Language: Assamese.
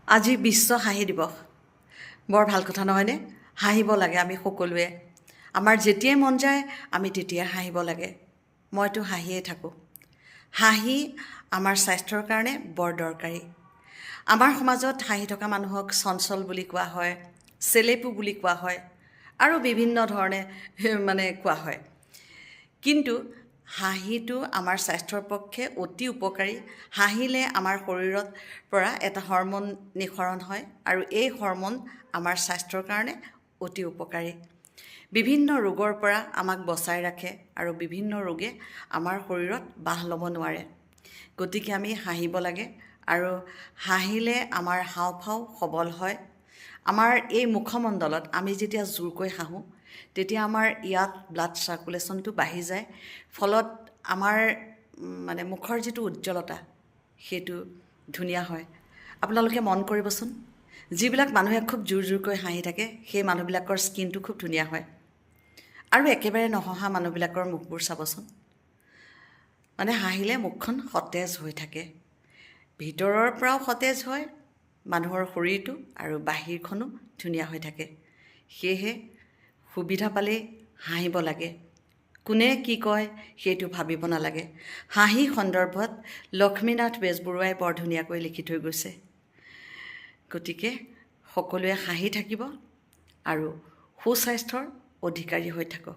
আজি বিশ্ব হাঁহি দিৱস। বৰ ভাল কথা নহয়নে? হাঁহিব লাগে আমি সকলোৱে। আমাৰ যেতিয়াই মন যায় আমি তেতিয়াই হাঁহিব লাগে। মইতো হাঁহিয়ে থাকোঁ। হাঁহি আমাৰ স্বাস্থ্যৰ কাৰণে বৰ দৰকাৰী। আমাৰ সমাজত হাঁহি থকা মানুহক চঞ্চল বুলি কোৱা হয়, চেলেপু বুলি কোৱা হয় আৰু বিভিন্ন ধৰণে কোৱা হয়। কিন্তু হাঁহিটো আমাৰ স্বাস্থ্যৰ পক্ষে অতি উপকাৰী। হাঁহিলে আমাৰ শৰীৰত পৰা এটা হৰম'ন নিঃসৰণ হয় আৰু এই হৰম'ন আমাৰ স্বাস্থ্যৰ কাৰণে অতি উপকাৰী। বিভিন্ন ৰোগৰ পৰা আমাক বচাই ৰাখে আৰু বিভিন্ন ৰোগে আমাৰ শৰীৰত বাহ ল'ব নোৱাৰে। গতিকে আমি হাঁহিব লাগে আৰু হাঁহিলে আমাৰ হাওঁফাওঁ সবল হয়। আমাৰ এই মুখমণ্ডলত আমি যেতিয়া জোৰকৈ হাঁহোঁ তেতিয়া আমাৰ ইয়াত ব্লাড চাৰ্কুলেশ্যনটো বাঢ়ি যায়, ফলত আমাৰ মুখৰ যিটো উজ্জ্বলতা সেইটো ধুনীয়া হয়। আপোনালোকে মন কৰিবচোন, যিবিলাক মানুহে খুব জোৰ জোৰকৈ হাঁহি থাকে সেই মানুহবিলাকৰ স্কিনটো খুব ধুনীয়া হয়। আৰু একেবাৰে নহঁহা মানুহবিলাকৰ মুখবোৰ চাবচোন, হাঁহিলে মুখখন সতেজ হৈ থাকে। ভিতৰৰ পৰাও সতেজ হয় মানুহৰ শৰীৰটো আৰু বাহিৰখনো ধুনীয়া হৈ থাকে। সেয়েহে সুবিধা পালেই হাঁহিব লাগে। কোনে কি কয় সেইটো ভাবিব নালাগে। হাঁহি সন্দৰ্ভত লক্ষ্মীনাথ বেজবৰুৱাই বৰ ধুনীয়াকৈ লিখি থৈ গৈছে। গতিকে সকলোৱে হাঁহি থাকিব আৰু সুস্বাস্থ্যৰ অধিকাৰী হৈ থাকক।